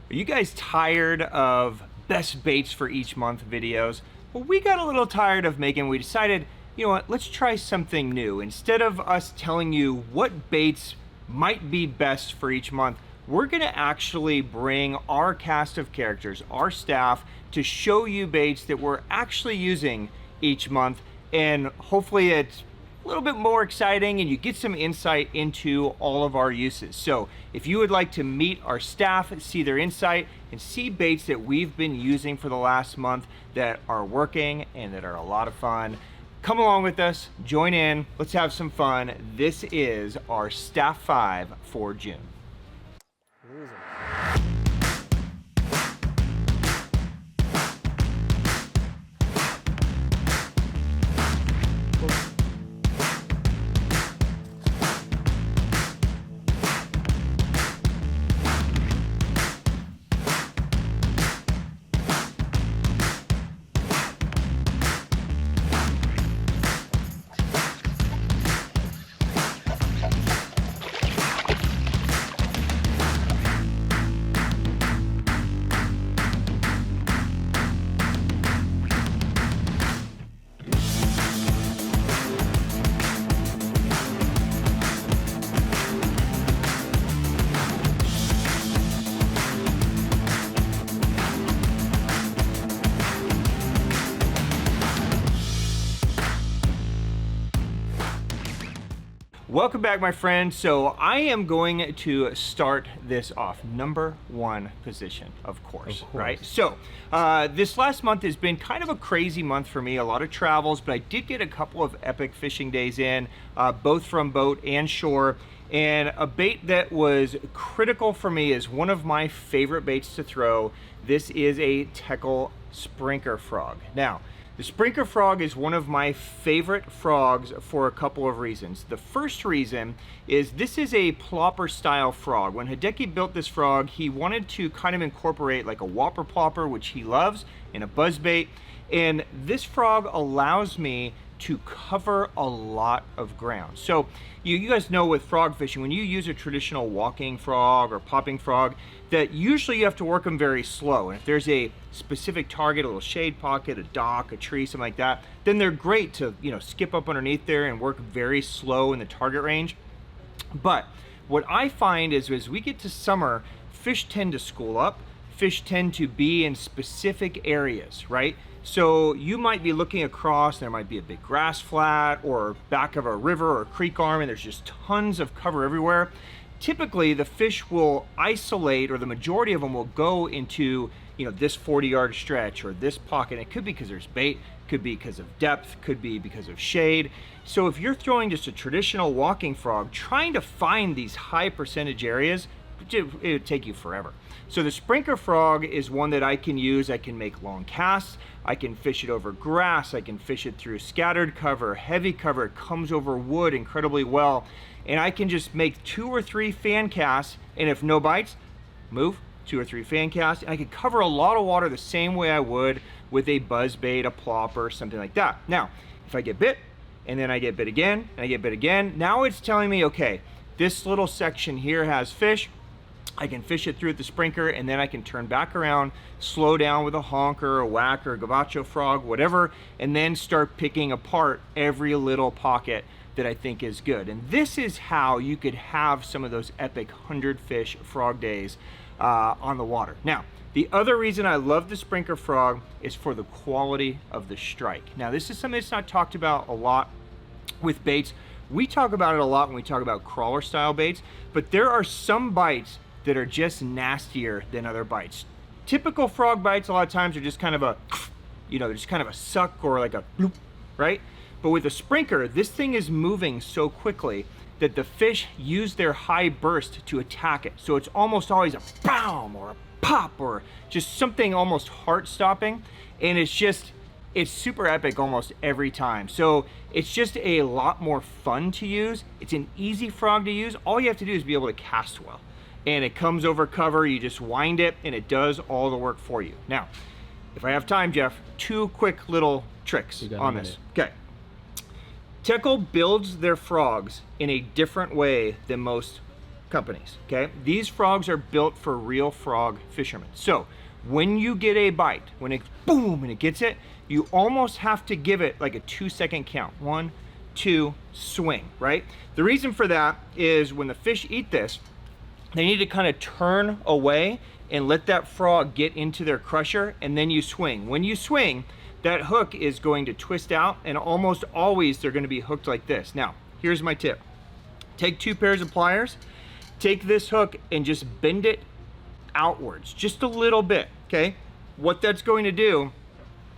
Are you guys tired of best baits for each month videos? Well, we got a little tired of making, we decided, you know what, let's try something new. Instead of us telling you what baits might be best for each month, we're gonna actually bring our cast of characters, our staff, to show you baits that we're actually using each month, and hopefully it's a little bit more exciting and you get some insight into all of our uses. So if you would like to meet our staff, see their insight, and see baits that we've been using for the last month that are working and that are a lot of fun, come along with us, join in, let's have some fun. This is our Staff 5 for June. Welcome back, my friends. So I am going to start this off number one position, of course. Right? So this last month has been kind of a crazy month for me, a lot of travels, but I did get a couple of epic fishing days in, both from boat and shore. And a bait that was critical for me is one of my favorite baits to throw. This is a Teckel Sprinker frog. Now, the Sprinker frog is one of my favorite frogs for a couple of reasons. The first reason is this is a plopper style frog. When Hideki built this frog, he wanted to kind of incorporate like a whopper plopper, which he loves, in a buzzbait. And this frog allows me to cover a lot of ground. So you guys know with frog fishing, when you use a traditional walking frog or popping frog, that usually you have to work them very slow. And if there's a specific target, a little shade pocket, a dock, a tree, something like that, then they're great to, you know, skip up underneath there and work very slow in the target range. But what I find is as we get to summer, fish tend to school up, fish tend to be in specific areas, right? So you might be looking across, there might be a big grass flat or back of a river or a creek arm, and there's just tons of cover everywhere. Typically the fish will isolate, or the majority of them will go into, you know, this 40-yard stretch or this pocket. It could be because there's bait, could be because of depth, could be because of shade. So if you're throwing just a traditional walking frog, trying to find these high percentage areas, it would take you forever. So the Sprinker frog is one that I can use. I can make long casts, I can fish it over grass, I can fish it through scattered cover, heavy cover. It comes over wood incredibly well, and I can just make 2 or 3 fan casts, and if no bites, move 2 or 3 fan casts, and I can cover a lot of water the same way I would with a buzz bait, a plopper, something like that. Now if I get bit, and then I get bit again, and I get bit again, now it's telling me, okay, this little section here has fish. I can fish it through with the Sprinker, and then I can turn back around, slow down with a honker, a whacker, a gavacho frog, whatever, and then start picking apart every little pocket that I think is good. And this is how you could have some of those epic 100-fish frog days on the water. Now, the other reason I love the Sprinker frog is for the quality of the strike. Now, this is something that's not talked about a lot with baits. We talk about it a lot when we talk about crawler style baits, but there are some bites that are just nastier than other bites. Typical frog bites a lot of times are just kind of a, you know, just kind of a suck or like a bloop, right? But with a Sprinker, this thing is moving so quickly that the fish use their high burst to attack it. So it's almost always a BOOM or a pop or just something almost heart-stopping, and it's super epic almost every time. So it's just a lot more fun to use. It's an easy frog to use. All you have to do is be able to cast well. And it comes over cover, you just wind it, and it does all the work for you. Now, if I have time, Jeff, 2 quick little tricks on this. Okay. Teckel builds their frogs in a different way than most companies, okay? These frogs are built for real frog fishermen. So when you get a bite, when it boom and it gets it, you almost have to give it like a 2-second count. 1, 2, swing, right? The reason for that is when the fish eat this, they need to kind of turn away and let that frog get into their crusher, and then you swing. When you swing, that hook is going to twist out, and almost always they're going to be hooked like this. Now, here's my tip. Take 2 pairs of pliers, take this hook and just bend it outwards, just a little bit, okay? What that's going to do,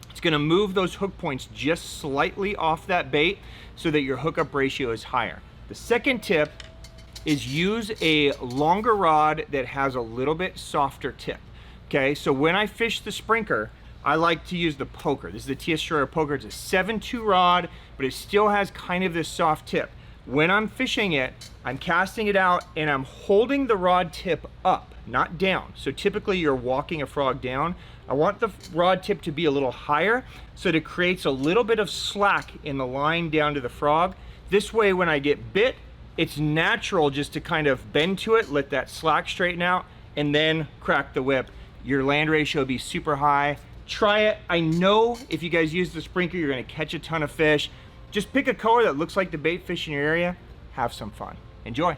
it's going to move those hook points just slightly off that bait so that your hookup ratio is higher. The second tip is use a longer rod that has a little bit softer tip, okay? So when I fish the Sprinker, I like to use the poker. This is the TS Destroyer poker. It's a 7.2 rod, but it still has kind of this soft tip. When I'm fishing it, I'm casting it out and I'm holding the rod tip up, not down. So typically you're walking a frog down. I want the rod tip to be a little higher so that it creates a little bit of slack in the line down to the frog. This way when I get bit, it's natural just to kind of bend to it, let that slack straighten out, and then crack the whip. Your land ratio will be super high. Try it. I know if you guys use the Sprinker, you're gonna catch a ton of fish. Just pick a color that looks like the bait fish in your area. Have some fun. Enjoy.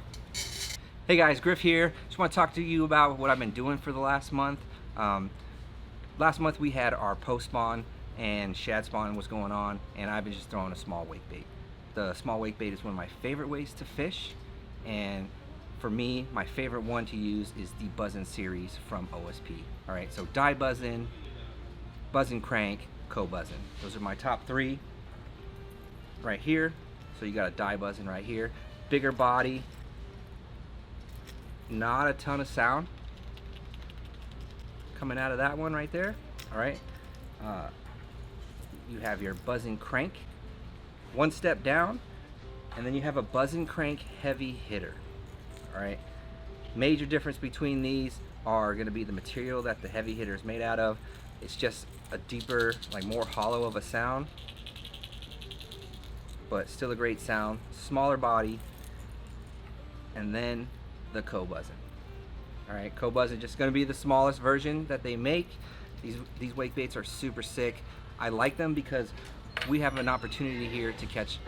Hey guys, Griff here. Just want to talk to you about what I've been doing for the last month. Last month we had our post spawn and shad spawn was going on, and I've been just throwing a small wake bait. The small wake bait is one of my favorite ways to fish, and for me, my favorite one to use is the Buzzin series from OSP. All right, so Daibuzzin, Buzzin Crank, Cobuzzin. Those are my top 3 right here. So you got a Daibuzzin right here. Bigger body, not a ton of sound coming out of that one right there. All right, you have your Buzzin Crank, 1 step down, and then you have a Buzzin Crank heavy hitter. All right, major difference between these are going to be the material that the heavy hitter is made out of. It's just a deeper, like more hollow of a sound, but still a great sound. Smaller body, and then the Cobuzzin. All right, Cobuzzin just going to be the smallest version that they make. These wake baits are super sick. I like them because we have an opportunity here to catch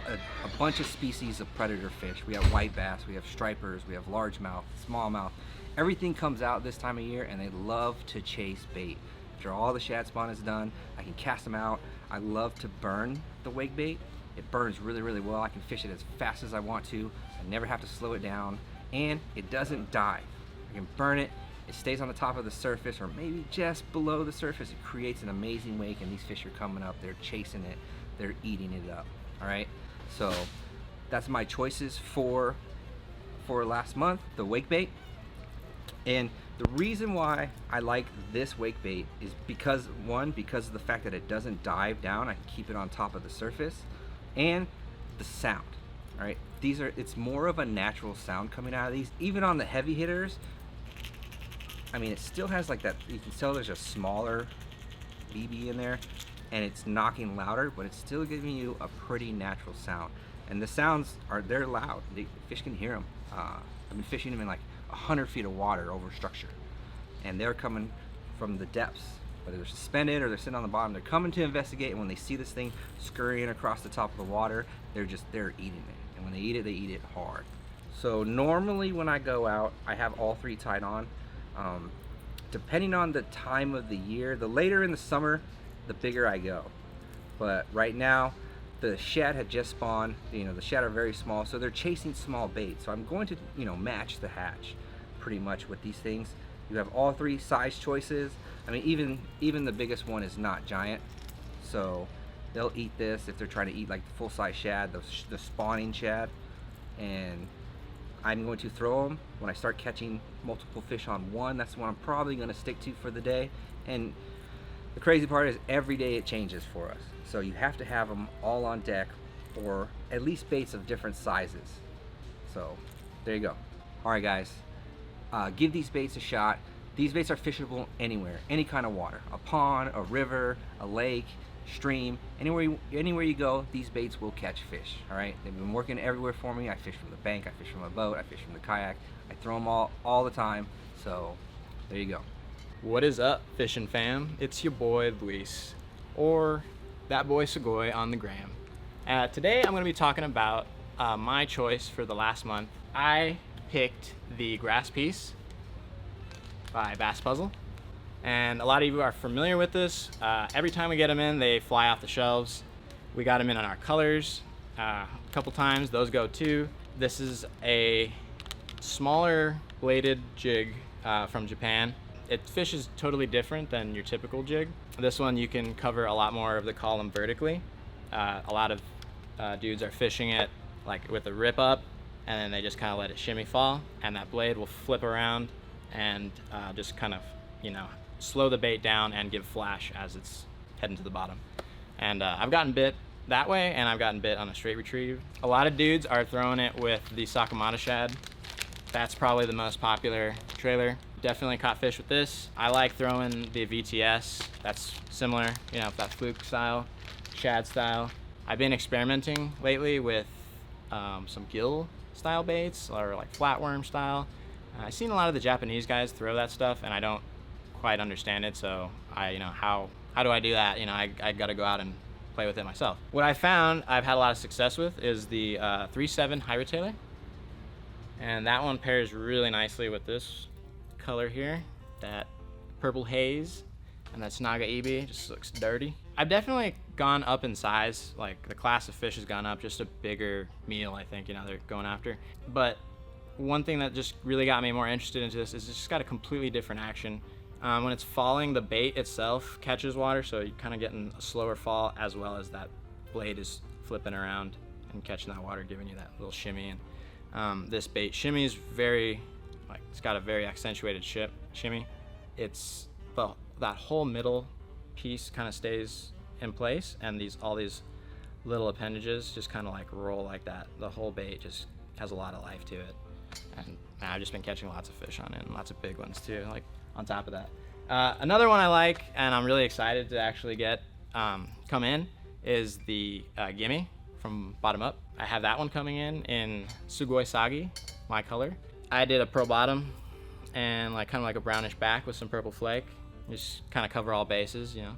a bunch of species of predator fish. We have white bass, we have stripers, we have largemouth, smallmouth. Everything comes out this time of year, and they love to chase bait. After all the shad spawn is done, I can cast them out. I love to burn the wake bait. It burns really, really well. I can fish it as fast as I want to. I never have to slow it down, and it doesn't die. I can burn it. It stays on the top of the surface, or maybe just below the surface. It creates an amazing wake, and these fish are coming up. They're chasing it. They're eating it up. All right. So that's my choices for last month, the wake bait. And the reason why I like this wake bait is because, one, because of the fact that it doesn't dive down. I can keep it on top of the surface, and the sound. All right, it's more of a natural sound coming out of these. Even on the heavy hitters, I mean, it still has like that. You can tell there's a smaller BB in there, and it's knocking louder, but it's still giving you a pretty natural sound. And the sounds they're loud. Fish can hear them. I've been fishing them in like 100 feet of water over structure, and they're coming from the depths, whether they're suspended or they're sitting on the bottom. They're coming to investigate, and when they see this thing scurrying across the top of the water, they're eating it. And when they eat it hard. So normally when I go out, I have all 3 tied on. Depending on the time of the year, the later in the summer, the bigger I go. But right now, the shad had just spawned. You know, the shad are very small, so they're chasing small bait. So I'm going to, you know, match the hatch pretty much with these things. You have all 3 size choices. I mean, even the biggest one is not giant, so they'll eat this if they're trying to eat like the full-size shad, the spawning shad. And I'm going to throw them when I start catching multiple fish on one. That's the one I'm probably going to stick to for the day. And the crazy part is every day it changes for us. So you have to have them all on deck, or at least baits of different sizes. So there you go. All right, guys, give these baits a shot. These baits are fishable anywhere, any kind of water, a pond, a river, a lake. stream, anywhere you go, these baits will catch fish. All right, they've been working everywhere for me. I fish from the bank, I fish from a boat, I fish from the kayak. I throw them all the time. So there you go. What is up, fishing fam? It's your boy Luis, or that boy Segoy on the gram. Today I'm going to be talking about my choice for the last month. I picked the Grass Piece by Bass Puzzle, and a lot of you are familiar with this. Every time we get them in, they fly off the shelves. We got them in our colors a couple times. Those go too. This is a smaller bladed jig from Japan. It fishes totally different than your typical jig. This one you can cover a lot more of the column vertically. A lot of dudes are fishing it like with a rip up, and then they just kind of let it shimmy fall, and that blade will flip around and just kind of, you know, slow the bait down and give flash as it's heading to the bottom. And I've gotten bit that way, and I've gotten bit on a straight retrieve. A lot of dudes are throwing it with the Sakamata shad. That's probably the most popular trailer. Definitely caught fish with this. I like throwing the VTS. That's similar, you know, that fluke style, shad style. I've been experimenting lately with some gill style baits, or like flatworm style. I've seen a lot of the Japanese guys throw that stuff, and I don't quite understand it. So you know, how do I do that? You know, I got to go out and play with it myself. What I found I've had a lot of success with is the 3.7 Hira Tailor, and that one pairs really nicely with this color here, that purple haze, and that's Naga Ebi. Just looks dirty. I've definitely gone up in size. Like, the class of fish has gone up, just a bigger meal, I think, you know, they're going after. But one thing that just really got me more interested into this is it's just got a completely different action. When it's falling, the bait itself catches water, so you're kind of getting a slower fall, as well as that blade is flipping around and catching that water, giving you that little shimmy. And this bait shimmies very, like, it's got a very accentuated shimmy. It's that whole middle piece kind of stays in place, and all these little appendages just kind of like roll like that. The whole bait just has a lot of life to it, and I've just been catching lots of fish on it, and lots of big ones too, like on top of that. Another one I like, and I'm really excited to actually get come in, is the Gimmy from Bottom Up. I have that one coming in Sugoi Sagi, my color. I did a pearl bottom and like kind of like a brownish back with some purple flake, just kind of cover all bases, you know.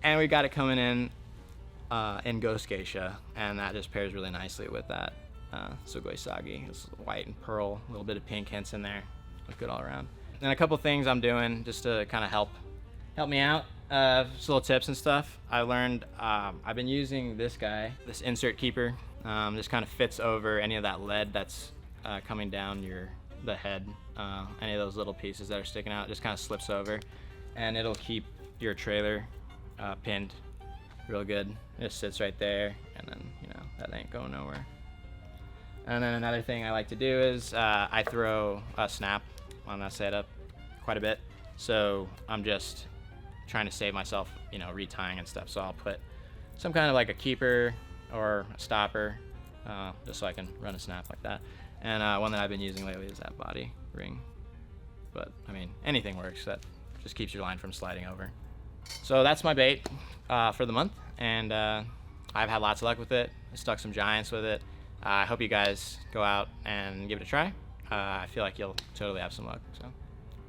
And we got it coming in Ghost Geisha, and that just pairs really nicely with that Sugoi Sagi. It's white and pearl, a little bit of pink hints in there. Look good all around. And a couple things I'm doing just to kind of help me out, just little tips and stuff. I learned I've been using this guy, this insert keeper. Just kind of fits over any of that lead that's coming down the head. Any of those little pieces that are sticking out, just kind of slips over, and it'll keep your trailer pinned real good. It just sits right there, and then, you know, that ain't going nowhere. And then another thing I like to do is I throw a snap on that setup quite a bit, so I'm just trying to save myself, you know, retying and stuff. So I'll put some kind of like a keeper or a stopper, just so I can run a snap like that. And one that I've been using lately is that body ring. But I mean, anything works. That just keeps your line from sliding over. So that's my bait for the month, and I've had lots of luck with it. I stuck some giants with it. I hope you guys go out and give it a try. I feel like you'll totally have some luck, so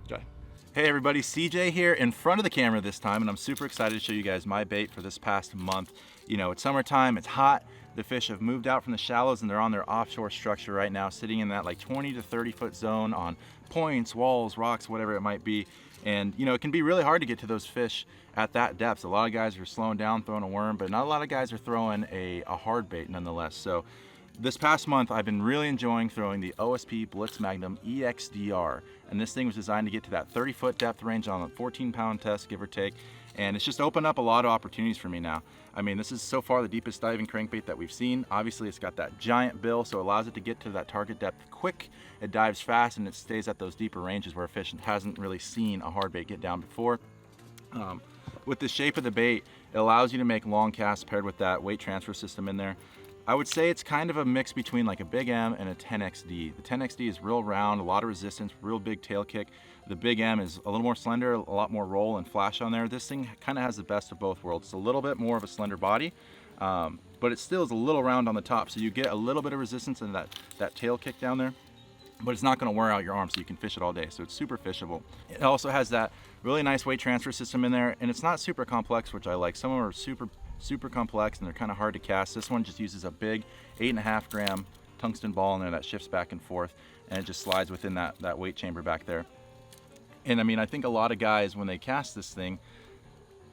enjoy. Hey everybody, CJ here in front of the camera this time, and I'm super excited to show you guys my bait for this past month. You know, it's summertime, it's hot, the fish have moved out from the shallows and they're on their offshore structure right now, sitting in that like 20 to 30 foot zone on points, walls, rocks, whatever it might be. And you know, it can be really hard to get to those fish at that depth. A lot of guys are slowing down, throwing a worm, but not a lot of guys are throwing a hard bait nonetheless. So this past month, I've been really enjoying throwing the OSP Blitz Magnum EXDR. And this thing was designed to get to that 30-foot depth range on a 14-pound test, give or take. And it's just opened up a lot of opportunities for me now. I mean, this is so far the deepest diving crankbait that we've seen. Obviously, it's got that giant bill, so it allows it to get to that target depth quick. It dives fast, and it stays at those deeper ranges where a fish hasn't really seen a hard bait get down before. With the shape of the bait, it allows you to make long casts paired with that weight transfer system in there. I would say it's kind of a mix between like a Big M and a 10XD. The 10XD is real round, a lot of resistance, real big tail kick. The Big M is a little more slender, a lot more roll and flash on there. This thing kind of has the best of both worlds. It's a little bit more of a slender body, but it still is a little round on the top, so you get a little bit of resistance in that tail kick down there, but it's not going to wear out your arm, so you can fish it all day. So it's super fishable. It also has that really nice weight transfer system in there, and it's not super complex, which I like. Some of them are super complex and they're kind of hard to cast. This one just uses a big 8.5 gram tungsten ball in there that shifts back and forth, and it just slides within that weight chamber back there. And I mean, I think a lot of guys when they cast this thing,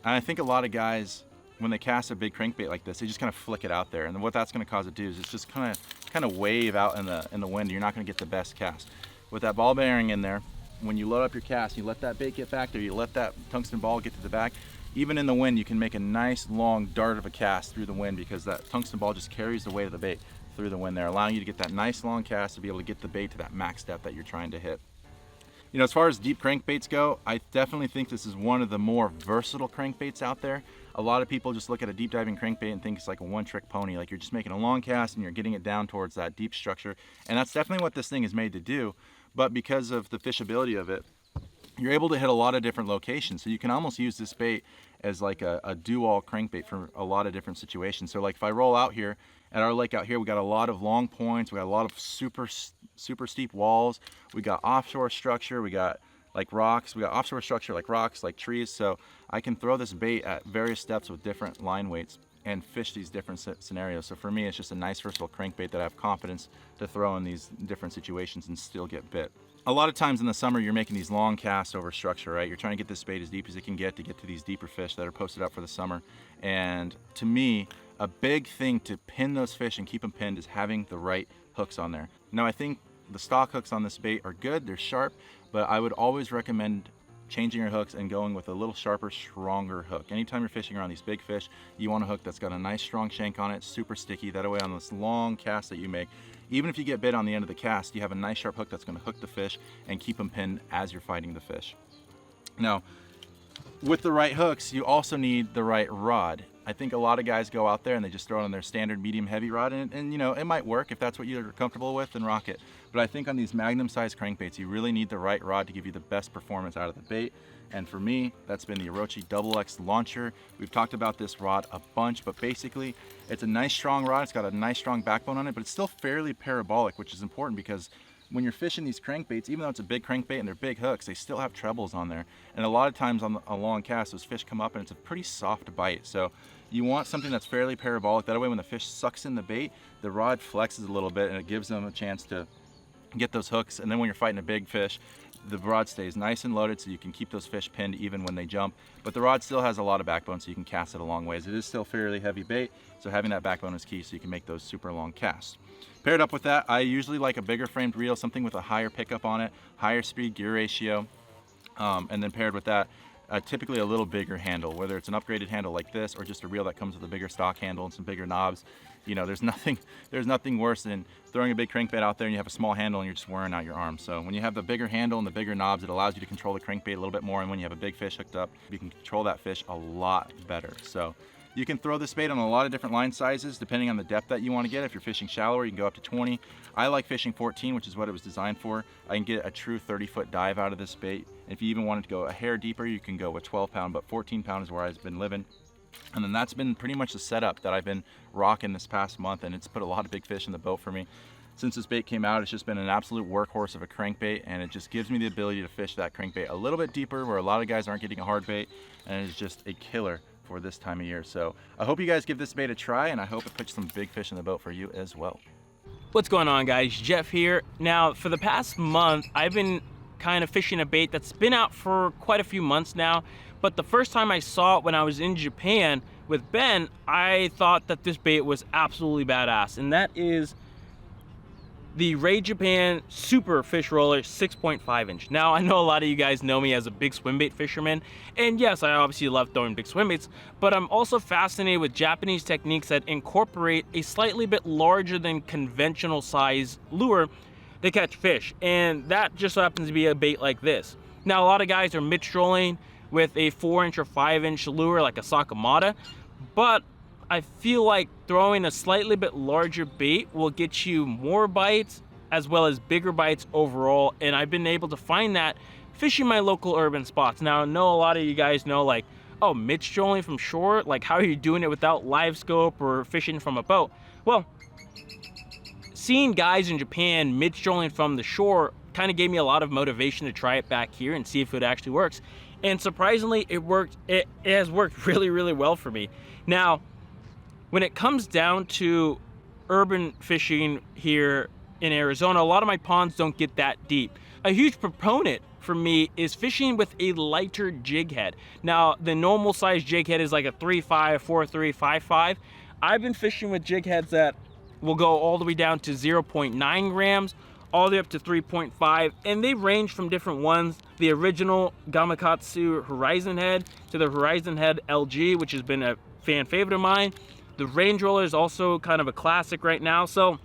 and I think a lot of guys when they cast a big crankbait like this, they just kind of flick it out there, and what that's going to cause it to do is it's just kind of wave out in the wind. You're not going to get the best cast. With that ball bearing in there, when you load up your cast, you let that bait get back there, you let that tungsten ball get to the back, even in the wind, you can make a nice long dart of a cast through the wind, because that tungsten ball just carries the weight of the bait through the wind there, allowing you to get that nice long cast to be able to get the bait to that max depth that you're trying to hit. You know, as far as deep crankbaits go, I definitely think this is one of the more versatile crankbaits out there. A lot of people just look at a deep diving crankbait and think it's like a one-trick pony, like you're just making a long cast and you're getting it down towards that deep structure, and that's definitely what this thing is made to do. But because of the fishability of it, you're able to hit a lot of different locations. So you can almost use this bait as like a do-all crankbait for a lot of different situations. So like if I roll out here, at our lake out here, we got a lot of long points, we got a lot of super steep walls, we got offshore structure, we got like rocks, we got offshore structure like rocks, like trees. So I can throw this bait at various depths with different line weights and fish these different scenarios. So for me, it's just a nice versatile crankbait that I have confidence to throw in these different situations and still get bit. A lot of times in the summer, you're making these long casts over structure, right? You're trying to get this bait as deep as it can get to these deeper fish that are posted up for the summer. And to me, a big thing to pin those fish and keep them pinned is having the right hooks on there. Now, I think the stock hooks on this bait are good, they're sharp, but I would always recommend changing your hooks and going with a little sharper, stronger hook. Anytime you're fishing around these big fish, you want a hook that's got a nice strong shank on it, super sticky. That way on this long cast that you make, even if you get bit on the end of the cast, you have a nice sharp hook that's going to hook the fish and keep them pinned as you're fighting the fish. Now, with the right hooks, you also need the right rod. I think a lot of guys go out there and they just throw it on their standard medium heavy rod, and you know, it might work. If that's what you're comfortable with, then rock it. But I think on these Magnum size crankbaits, you really need the right rod to give you the best performance out of the bait. And for me, that's been the Orochi XX Launcher. We've talked about this rod a bunch, but basically it's a nice strong rod. It's got a nice strong backbone on it, but it's still fairly parabolic, which is important because when you're fishing these crankbaits, even though it's a big crankbait and they're big hooks, they still have trebles on there. And a lot of times on a long cast, those fish come up and it's a pretty soft bite. So you want something that's fairly parabolic. That way when the fish sucks in the bait, the rod flexes a little bit and it gives them a chance to get those hooks. And then when you're fighting a big fish, the rod stays nice and loaded so you can keep those fish pinned even when they jump. But the rod still has a lot of backbone so you can cast it a long ways. It is still fairly heavy bait, so having that backbone is key so you can make those super long casts. Paired up with that, I usually like a bigger framed reel, something with a higher pickup on it, higher speed gear ratio, and then paired with that, typically a little bigger handle, whether it's an upgraded handle like this or just a reel that comes with a bigger stock handle and some bigger knobs. You know, there's nothing worse than throwing a big crankbait out there and you have a small handle and you're just wearing out your arm. So when you have the bigger handle and the bigger knobs, it allows you to control the crankbait a little bit more, and when you have a big fish hooked up, you can control that fish a lot better. So you can throw this bait on a lot of different line sizes depending on the depth that you want to get. If you're fishing shallower, you can go up to 20. I like fishing 14, which is what it was designed for. I can get a true 30-foot dive out of this bait. If you even wanted to go a hair deeper, you can go with 12 pound, but 14 pound is where I've been living. And then that's been pretty much the setup that I've been rocking this past month, and it's put a lot of big fish in the boat for me. Since this bait came out, it's just been an absolute workhorse of a crankbait, and it just gives me the ability to fish that crankbait a little bit deeper where a lot of guys aren't getting a hard bait, and it's just a killer for this time of year. So I hope you guys give this bait a try, and I hope it puts some big fish in the boat for you as well. What's going on, guys? Jeff here. Now, for the past month, I've been kind of fishing a bait that's been out for quite a few months now, but the first time I saw it when I was in Japan with Ben, I thought that this bait was absolutely badass, and that is the Ray Japan Super Fish Roller 6.5 inch. Now, I know a lot of you guys know me as a big swim bait fisherman, and yes, I obviously love throwing big swim baits, but I'm also fascinated with Japanese techniques that incorporate a slightly bit larger than conventional size lure to catch fish, and that just so happens to be a bait like this. Now, a lot of guys are mid-strolling with a 4 inch or 5 inch lure like a Sakamata, but I feel like throwing a slightly bit larger bait will get you more bites as well as bigger bites overall, and I've been able to find that fishing my local urban spots. Now, I know a lot of you guys know, like, oh, mid-strolling from shore, like how are you doing it without live scope or fishing from a boat? Well, seeing guys in Japan mid-strolling from the shore kind of gave me a lot of motivation to try it back here and see if it actually works. And surprisingly, it worked. It has worked really, really well for me. Now, when it comes down to urban fishing here in Arizona, a lot of my ponds don't get that deep. A huge proponent for me is fishing with a lighter jig head. Now, the normal size jig head is like a 3.5, 4.3, 5.5. I've been fishing with jig heads that will go all the way down to 0.9 grams, all the way up to 3.5, and they range from different ones. The original Gamakatsu Horizon Head to the Horizon Head LG, which has been a fan favorite of mine. The Range Roller is also kind of a classic right now. So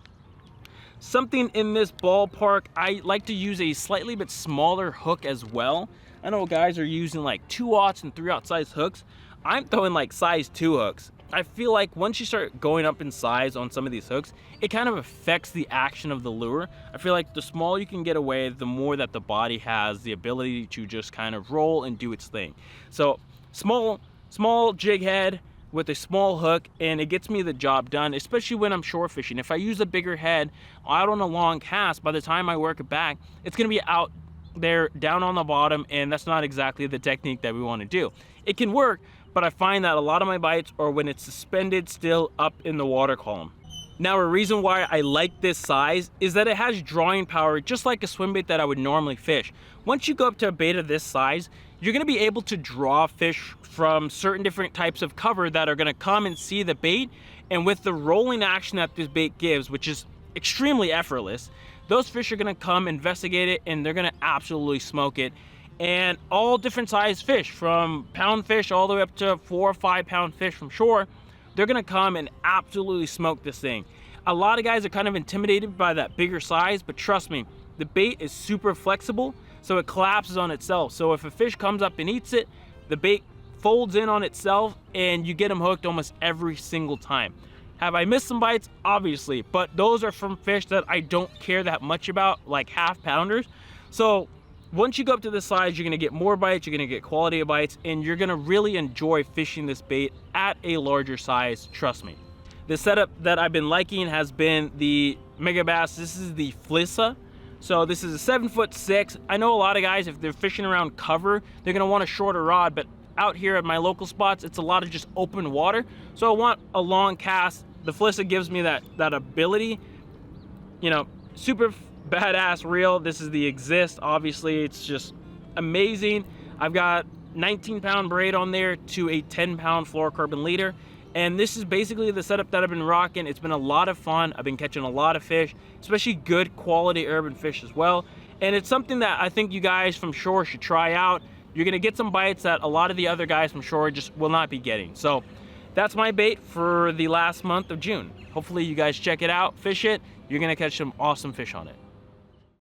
something in this ballpark. I like to use a slightly bit smaller hook as well. I know guys are using like 2/0 and 3/0 size hooks. I'm throwing like size 2 hooks. I feel like once you start going up in size on some of these hooks, it kind of affects the action of the lure. I feel like the smaller you can get away, the more that the body has the ability to just kind of roll and do its thing. So small jig head with a small hook, and it gets me the job done, especially when I'm shore fishing. If I use a bigger head out on a long cast, by the time I work it back, it's gonna be out there down on the bottom, and that's not exactly the technique that we want to do. It can work, but I find that a lot of my bites are when it's suspended still up in the water column. Now, a reason why I like this size is that it has drawing power just like a swim bait that I would normally fish. Once you go up to a bait of this size, you're gonna be able to draw fish from certain different types of cover that are gonna come and see the bait, and with the rolling action that this bait gives, which is extremely effortless, those fish are gonna come investigate it and they're gonna absolutely smoke it. And all different size fish, from pound fish all the way up to 4 or 5 pound fish from shore, they're gonna come and absolutely smoke this thing. A lot of guys are kind of intimidated by that bigger size, but trust me, the bait is super flexible, so it collapses on itself. So if a fish comes up and eats it, the bait folds in on itself and you get them hooked almost every single time. Have I missed some bites? Obviously, but those are from fish that I don't care that much about, like half pounders. So once you go up to this size, you're gonna get more bites, you're gonna get quality of bites, and you're gonna really enjoy fishing this bait at a larger size, trust me. The setup that I've been liking has been the Megabass. This is the Flyssa. So this is a 7'6". I know a lot of guys, if they're fishing around cover, they're gonna want a shorter rod, but out here at my local spots, it's a lot of just open water. So I want a long cast. The Flyssa gives me that ability. You know, super badass reel. This is the Exist. Obviously, it's just amazing. I've got 19-pound braid on there to a 10-pound fluorocarbon leader. And this is basically the setup that I've been rocking. It's been a lot of fun. I've been catching a lot of fish, especially good quality urban fish as well. And it's something that I think you guys from shore should try out. You're gonna get some bites that a lot of the other guys from shore just will not be getting. So that's my bait for the last month of June. Hopefully you guys check it out, fish it. You're gonna catch some awesome fish on it.